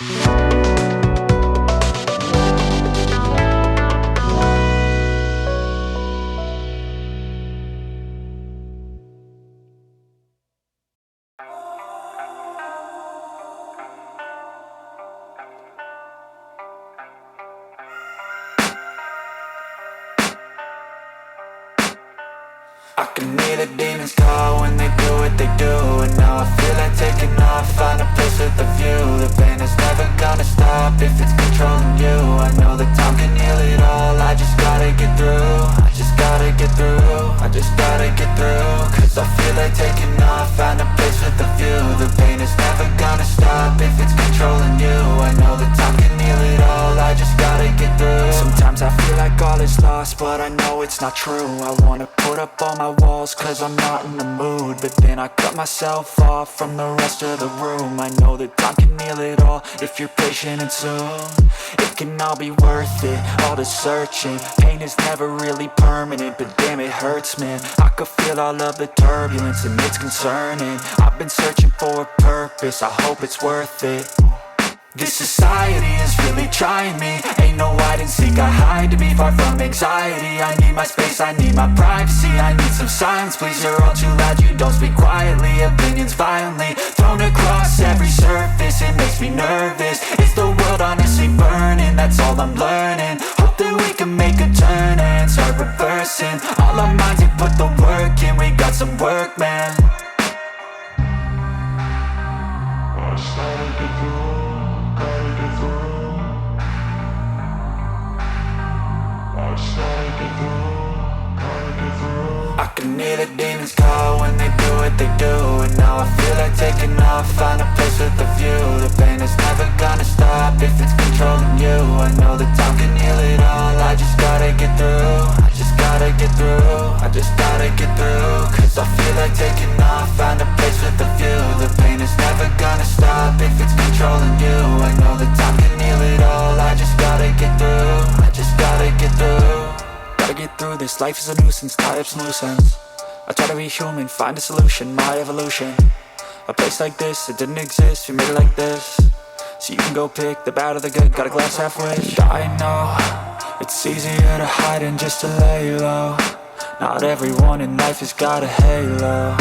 I can hear the demons call when they do what they do. And now I feel like taking off, find a place with a view. The pain is never gonna stop if it's controlling you. I know that time can heal it all, I just gotta get through. I just gotta get through, I just gotta get through. Cause I feel like taking off, find a place with a view. The pain is never gonna stop if it's controlling you. I know that time can heal it all, I just gotta get through. Sometimes I feel like all is lost, but I know it's not true. I wanna put up all my walls cause I'm not in the mood, but then I cut myself off from the rest of the room. I know that time can heal it all if you're patient and soon it can all be worth it, all the searching. Pain is never really permanent, but damn it hurts, man. I could feel all of the turbulence and it's concerning. I've been searching for a purpose, I hope it's worth it. This society is really trying me. Ain't no hide and seek, I hide to be far from anxiety. I need my space, I need my privacy. I need some silence, please, you're all too loud. You don't speak quietly, opinions violently thrown across every surface. It makes me nervous, is the world honestly burning? That's all I'm learning. Hope that we can make a turn and start reversing all our minds and put the work in. We got some work, man. I just gotta get through. I can hear the demons call when they do what they do. And now I feel like taking off, find a place with a view. The pain is never gonna stop if it's controlling you. I know that time can heal it all, I just gotta get through. I just gotta get through, I just gotta get through. Cause I feel like taking off, find a place with a view. The pain is never gonna stop if it's controlling you. I know that time can heal it all, I just gotta get through. I just gotta get through. Gotta get through this, life is a nuisance, tie up some loose ends. I try to be human, find a solution, my evolution. A place like this, it didn't exist, we made it like this. So you can go pick the bad or the good, got a glass half wish. I know, it's easier to hide than just to lay low. Not everyone in life has got a halo.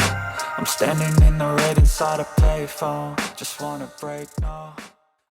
I'm standing in the red inside a payphone, just wanna break, no.